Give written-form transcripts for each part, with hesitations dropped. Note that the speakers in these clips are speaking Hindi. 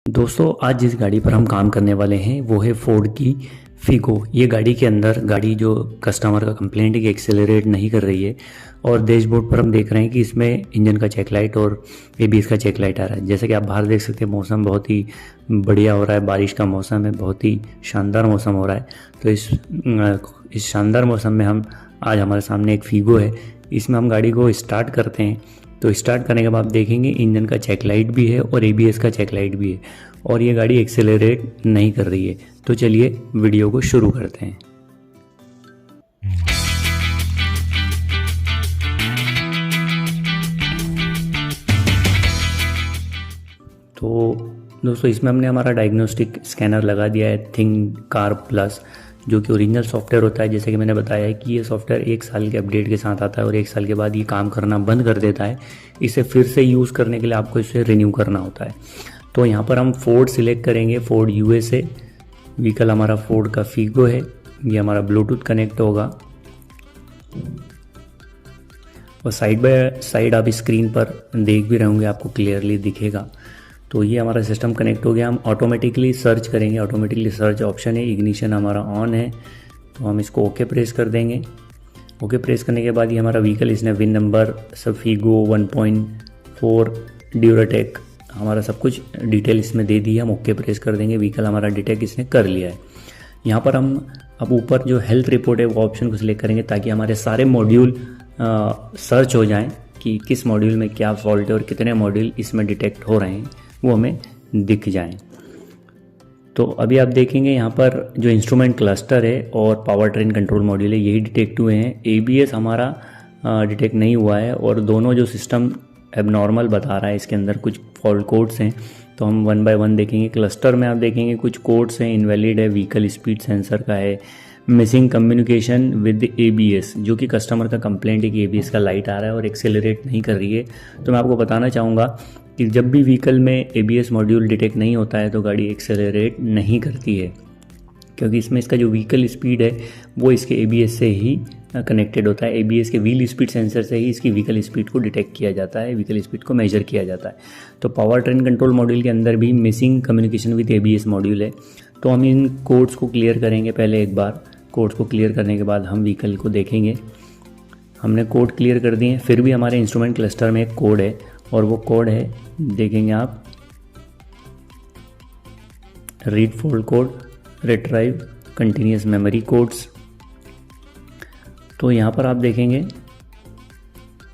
दोस्तों आज जिस गाड़ी पर हम काम करने वाले हैं वो है फोर्ड की फिगो। ये गाड़ी के अंदर गाड़ी जो कस्टमर का कंप्लेंट है कि एक्सेलरेट नहीं कर रही है और डैशबोर्ड पर हम देख रहे हैं कि इसमें इंजन का चेक लाइट और एबीएस का चेक लाइट आ रहा है। जैसे कि आप बाहर देख सकते हैं मौसम बहुत ही बढ़िया हो रहा है, बारिश का मौसम है, बहुत ही शानदार मौसम हो रहा है। तो इस शानदार मौसम में आज हमारे सामने एक फिगो है, इसमें हम गाड़ी को स्टार्ट करते हैं। तो स्टार्ट करने के बाद आप देखेंगे इंजन का चेक लाइट भी है और एबीएस का चेक लाइट भी है और ये गाड़ी एक्सेलरेट नहीं कर रही है। तो चलिए वीडियो को शुरू करते हैं। तो दोस्तों इसमें हमने हमारा डायग्नोस्टिक स्कैनर लगा दिया है थिंक कार प्लस, जो कि ओरिजिनल सॉफ्टवेयर होता है। जैसे कि मैंने बताया है कि ये सॉफ्टवेयर 1 साल के अपडेट के साथ आता है और 1 साल के बाद ये काम करना बंद कर देता है। इसे फिर से यूज़ करने के लिए आपको इसे रिन्यू करना होता है। तो यहाँ पर हम फोर्ड सिलेक्ट करेंगे, फोर्ड यूएसए। व्हीकल हमारा फोर्ड का फिगो है, ये हमारा ब्लूटूथ कनेक्ट होगा और साइड बाय साइड आप स्क्रीन पर देख भी रहे होंगे, आपको क्लियरली दिखेगा। तो ये हमारा सिस्टम कनेक्ट हो गया। हम ऑटोमेटिकली सर्च करेंगे, ऑटोमेटिकली सर्च ऑप्शन है, इग्निशन हमारा ऑन है तो हम इसको ओके प्रेस कर देंगे। ओके प्रेस करने के बाद ये हमारा व्हीकल, इसने विन नंबर सब फिगो 1.4 ड्यूराटेक हमारा सब कुछ डिटेल इसमें दे दी है। हम ओके प्रेस कर देंगे, व्हीकल हमारा डिटेक्ट इसने कर लिया है। यहाँ पर हम अब ऊपर जो हेल्थ रिपोर्ट है वो ऑप्शन को सिलेक्ट करेंगे ताकि हमारे सारे मॉड्यूल सर्च हो जाएं कि किस मॉड्यूल में क्या फॉल्ट है और कितने मॉड्यूल इसमें डिटेक्ट हो रहे हैं वो हमें दिख जाएं। तो अभी आप देखेंगे यहाँ पर जो इंस्ट्रूमेंट क्लस्टर है और पावर ट्रेन कंट्रोल मॉड्यूल है यही डिटेक्ट हुए हैं। एबीएस हमारा डिटेक्ट नहीं हुआ है और दोनों जो सिस्टम एबनॉर्मल बता रहा है, इसके अंदर कुछ फॉल्ट कोड्स हैं। तो हम 1 बाय 1 देखेंगे। क्लस्टर में आप देखेंगे कुछ कोड्स हैं, इनवैलिड है, व्हीकल स्पीड सेंसर का है, मिसिंग कम्युनिकेशन विद एबीएस, जो कि कस्टमर का कंप्लेंट है कि एबीएस का लाइट आ रहा है और एक्सेलरेट नहीं कर रही है। तो मैं आपको बताना चाहूँगा कि जब भी व्हीकल में एबीएस मॉड्यूल डिटेक्ट नहीं होता है तो गाड़ी एक्सेलरेट नहीं करती है, क्योंकि इसमें इसका जो व्हीकल स्पीड है वो इसके एबीएस से ही कनेक्टेड होता है। एबीएस के व्हील स्पीड सेंसर से ही इसकी व्हीकल स्पीड को डिटेक्ट किया जाता है, व्हीकल स्पीड को मेजर किया जाता है। तो पावर ट्रेन कंट्रोल मॉड्यूल के अंदर भी missing communication with ABS module है। तो हम इन कोड्स को क्लियर करेंगे पहले एक बार। कोड्स को क्लियर करने के बाद हम व्हीकल को देखेंगे। हमने कोड क्लियर कर दिए, फिर भी हमारे इंस्ट्रूमेंट क्लस्टर में एक कोड है और वो कोड है, देखेंगे आप, read fold code, retrieve continuous memory codes. तो यहाँ पर आप देखेंगे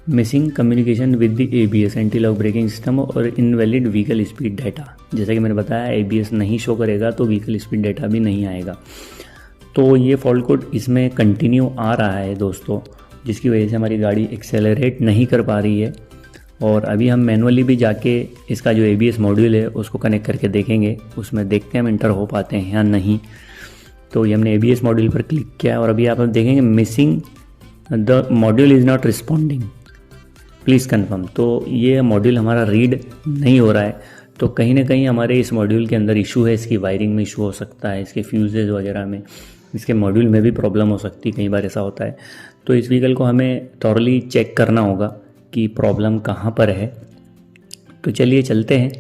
missing communication with the ABS, anti lock braking system और इनवैलिड व्हीकल स्पीड डाटा। जैसा कि मैंने बताया एबीएस नहीं शो करेगा तो व्हीकल स्पीड डाटा भी नहीं आएगा। तो ये फॉल्ट कोड इसमें कंटिन्यू आ रहा है दोस्तों, जिसकी वजह से हमारी गाड़ी एक्सेलरेट नहीं कर पा रही है। और अभी हम मैनुअली भी जाके इसका जो एबीएस मॉड्यूल है उसको कनेक्ट करके देखेंगे, उसमें देखते हैं हम इंटर हो पाते हैं या नहीं। तो ये हमने एबीएस मॉड्यूल पर क्लिक किया और अभी आप देखेंगे missing the module is not responding, please confirm. तो ये मॉड्यूल हमारा रीड नहीं हो रहा है। तो कहीं ना कहीं हमारे इस मॉड्यूल के अंदर इशू है, इसकी वायरिंग में इशू हो सकता है, इसके फ्यूजेज वगैरह में, इसके मॉड्यूल में भी प्रॉब्लम हो सकती है, कई बार ऐसा होता है। तो इस व्हीकल को हमें थॉरली चेक करना होगा कि प्रॉब्लम कहाँ पर है। तो चलिए चलते हैं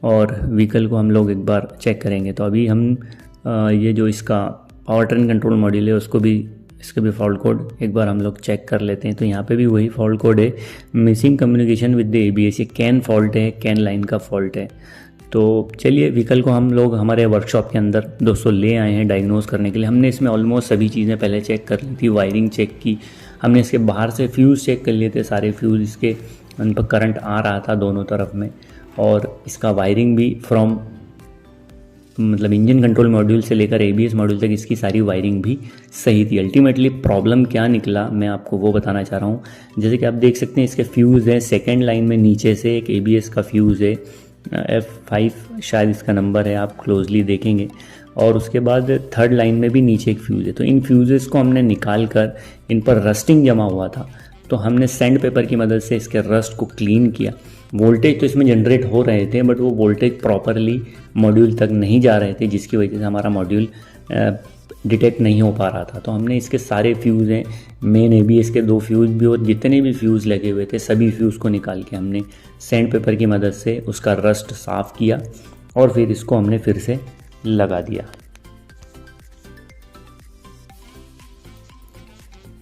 और व्हीकल को हम लोग एक बार चेक करेंगे। तो अभी हम ये जो इसका पावर ट्रेन कंट्रोल मॉड्यूल है उसको भी, इसके भी फॉल्ट कोड एक बार हम लोग चेक कर लेते हैं। तो यहाँ पे भी वही फॉल्ट कोड है, missing communication with the ABS. ये कैन फॉल्ट है, कैन लाइन का फॉल्ट है। तो चलिए व्हीकल को हम लोग हमारे वर्कशॉप के अंदर दोस्तों ले आए हैं डायग्नोज करने के लिए। हमने इसमें ऑलमोस्ट सभी चीज़ें पहले चेक कर ली थी, वायरिंग चेक की, हमने इसके बाहर से फ्यूज़ चेक कर लिए थे, सारे फ्यूज़ इसके उन पर करंट आ रहा था दोनों तरफ में, और इसका वायरिंग भी फ्रॉम मतलब इंजन कंट्रोल मॉड्यूल से लेकर एबीएस मॉड्यूल तक इसकी सारी वायरिंग भी सही थी। अल्टीमेटली प्रॉब्लम क्या निकला मैं आपको वो बताना चाह रहा हूँ। जैसे कि आप देख सकते हैं इसके फ्यूज़ है, सेकेंड लाइन में नीचे से एक एबीएस का फ्यूज़ है, F5 शायद इसका नंबर है, आप क्लोजली देखेंगे, और उसके बाद थर्ड लाइन में भी नीचे एक फ्यूज़ है। तो इन फ्यूजेस को हमने निकाल कर, इन पर रस्टिंग जमा हुआ था तो हमने सैंड पेपर की मदद से इसके रस्ट को क्लीन किया। वोल्टेज तो इसमें जनरेट हो रहे थे बट वो वोल्टेज प्रॉपरली मॉड्यूल तक नहीं जा रहे थे, जिसकी वजह से हमारा मॉड्यूल डिटेक्ट नहीं हो पा रहा था। तो हमने इसके सारे फ्यूज़ हैं, मेन एबीएस के 2 फ्यूज़ भी और जितने भी फ्यूज़ लगे हुए थे सभी फ्यूज़ को निकाल के हमने सैंड पेपर की मदद से उसका रस्ट साफ़ किया और फिर इसको हमने फिर से लगा दिया।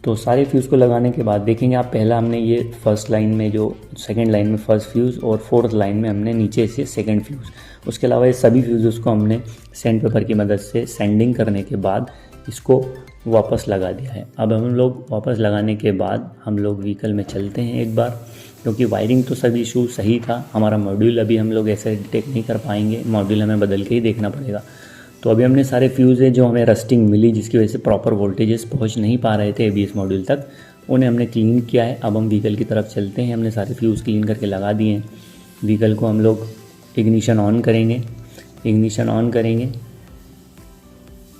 तो सारे फ्यूज़ को लगाने के बाद देखेंगे आप, पहला हमने ये फर्स्ट लाइन में जो सेकंड लाइन में फर्स्ट फ्यूज़ और फोर्थ लाइन में हमने नीचे से सेकंड फ्यूज़, उसके अलावा ये सभी फ्यूज़ को हमने सैंड पेपर की मदद से सैंडिंग करने के बाद इसको वापस लगा दिया है। अब हम लोग वापस लगाने के बाद हम लोग व्हीकल में चलते हैं एक बार, क्योंकि वायरिंग तो सभी इशू सही था, हमारा मॉड्यूल अभी हम लोग ऐसे डिटेक्ट नहीं कर पाएंगे, मॉड्यूल हमें बदल के ही देखना पड़ेगा। तो अभी हमने सारे फ्यूज़ जो हमें रस्टिंग मिली, जिसकी वजह से प्रॉपर वोल्टेजेस पहुंच नहीं पा रहे थे एबीएस मॉड्यूल तक, उन्हें हमने क्लीन किया है। अब हम व्हीकल की तरफ चलते हैं। हमने सारे फ्यूज़ क्लीन करके लगा दिए हैं। व्हीकल को हम लोग इग्निशन ऑन करेंगे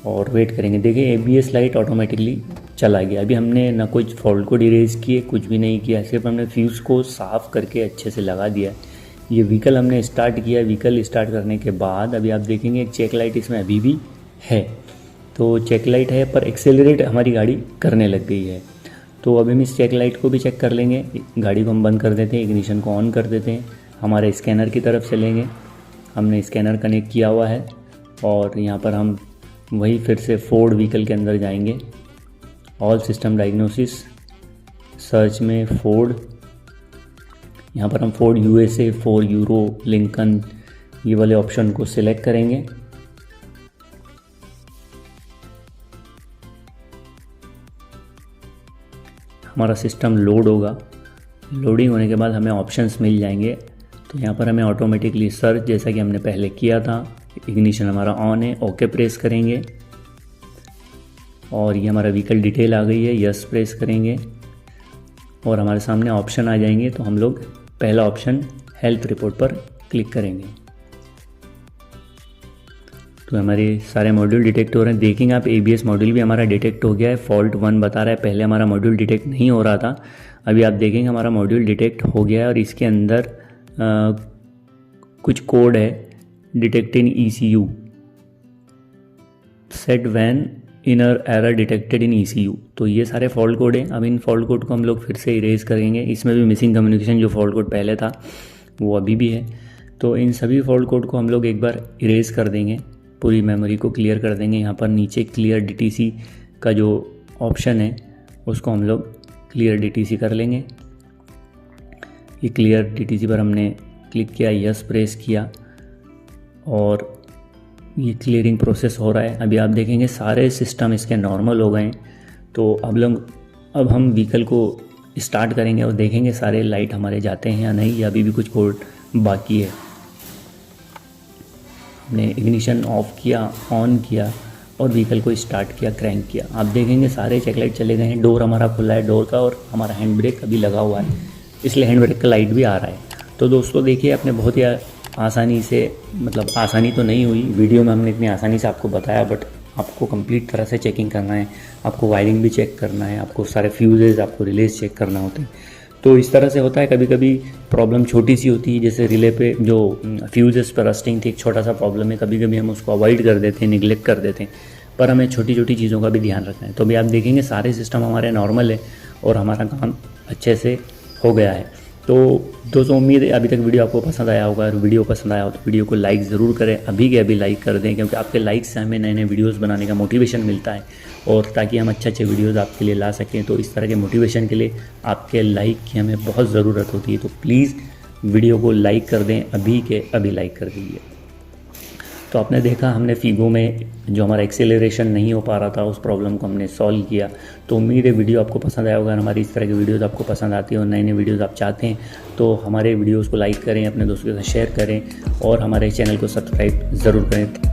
और वेट करेंगे। देखिए एबीएस लाइट ऑटोमेटिकली चला गया। अभी हमने ना कुछ फॉल्ट कोड इरेज किए, कुछ भी नहीं किया, सिर्फ हमने फ्यूज़ को साफ़ करके अच्छे से लगा दिया। ये व्हीकल हमने स्टार्ट किया। व्हीकल स्टार्ट करने के बाद अभी आप देखेंगे एक चेक लाइट इसमें अभी भी है। तो चेक लाइट है पर एक्सेलरेट हमारी गाड़ी करने लग गई है। तो अभी हम इस चेक लाइट को भी चेक कर लेंगे। गाड़ी को हम बंद कर देते हैं, इग्निशन को ऑन कर देते हैं, हमारे स्कैनर की तरफ चलेंगे। हमने स्कैनर कनेक्ट किया हुआ है और यहाँ पर हम वही फिर से फोर्ड व्हीकल के अंदर जाएंगे। ऑल सिस्टम डायग्नोसिस, सर्च में फोर्ड, यहाँ पर हम Ford USA, Ford euro, Lincoln, ये वाले ऑप्शन को सिलेक्ट करेंगे। हमारा सिस्टम लोड होगा। लोडिंग होने के बाद हमें ऑप्शंस मिल जाएंगे। तो यहाँ पर हमें ऑटोमेटिकली सर्च, जैसा कि हमने पहले किया था, इग्निशन हमारा ऑन है, ओके प्रेस करेंगे और ये हमारा व्हीकल डिटेल आ गई है, यस प्रेस करेंगे और हमारे सामने ऑप्शन आ जाएंगे। तो हम लोग पहला ऑप्शन हेल्थ रिपोर्ट पर क्लिक करेंगे। तो हमारे सारे मॉड्यूल डिटेक्ट हो रहे हैं। देखेंगे आप एबीएस मॉड्यूल भी हमारा डिटेक्ट हो गया है। फॉल्ट 1 बता रहा है, पहले हमारा मॉड्यूल डिटेक्ट नहीं हो रहा था। अभी आप देखेंगे हमारा मॉड्यूल डिटेक्ट हो गया है और इसके अंदर कुछ कोड है, detect in ECU, set when inner error detected in ECU। तो ये सारे फॉल्ट कोड हैं। अब इन फॉल्ट कोड को हम लोग फिर से इरेज करेंगे। इसमें भी मिसिंग कम्युनिकेशन जो फॉल्ट कोड पहले था वो अभी भी है। तो इन सभी फॉल्ट कोड को हम लोग एक बार इरेज कर देंगे, पूरी मेमोरी को क्लियर कर देंगे। यहाँ पर नीचे क्लियर DTC का जो ऑप्शन है उसको हम लोग क्लियर DTC कर लेंगे। ये क्लियर DTC पर हमने क्लिक किया, यस प्रेस किया और ये क्लियरिंग प्रोसेस हो रहा है। अभी आप देखेंगे सारे सिस्टम इसके नॉर्मल हो गए हैं। तो अब हम व्हीकल को स्टार्ट करेंगे और देखेंगे सारे लाइट हमारे जाते हैं या नहीं, या अभी भी कुछ कोड बाकी है। हमने इग्निशन ऑफ किया, ऑन किया और व्हीकल को स्टार्ट किया, क्रैंक किया। आप देखेंगे सारे चेक लाइट चले गए हैं। डोर हमारा खुला है डोर का और हमारा हैंड ब्रेक अभी लगा हुआ है, इसलिए हैंड ब्रेक का लाइट भी आ रहा है। तो दोस्तों देखिए, आपने बहुत ही आसानी से, मतलब आसानी तो नहीं हुई, वीडियो में हमने इतनी आसानी से आपको बताया, बट आपको कंप्लीट तरह से चेकिंग करना है, आपको वायरिंग भी चेक करना है, आपको सारे फ्यूजेस, आपको रिलेज चेक करना होते हैं। तो इस तरह से होता है। कभी कभी प्रॉब्लम छोटी सी होती है, जैसे रिले पे जो फ्यूजेस पर रस्टिंग थी, एक छोटा सा प्रॉब्लम है, कभी कभी हम उसको अवॉइड कर देते हैं, निगलेक्ट कर देते हैं, पर हमें छोटी छोटी चीज़ों का भी ध्यान रखना है। तो अभी आप देखेंगे सारे सिस्टम हमारे नॉर्मल है और हमारा काम अच्छे से हो गया है। तो दोस्तों उम्मीद है अभी तक वीडियो आपको पसंद आया होगा। अगर वीडियो पसंद आया हो तो वीडियो को लाइक ज़रूर करें, अभी के अभी लाइक कर दें, क्योंकि आपके लाइक से हमें नए नए वीडियोस बनाने का मोटिवेशन मिलता है और ताकि हम अच्छे अच्छे वीडियोस आपके लिए ला सकें। तो इस तरह के मोटिवेशन के लिए आपके लाइक की हमें बहुत ज़रूरत होती है। तो प्लीज़ वीडियो को लाइक कर दें, अभी के अभी लाइक कर दीजिए। तो आपने देखा हमने फीगो में जो हमारा एक्सेलरेशन नहीं हो पा रहा था, उस प्रॉब्लम को हमने सॉल्व किया। तो उम्मीद है वीडियो आपको पसंद आया होगा। हमारी इस तरह की वीडियोस आपको पसंद आती है और नए नए वीडियोस आप चाहते हैं तो हमारे वीडियोस को लाइक करें, अपने दोस्तों के साथ शेयर करें और हमारे चैनल को सब्सक्राइब ज़रूर करें।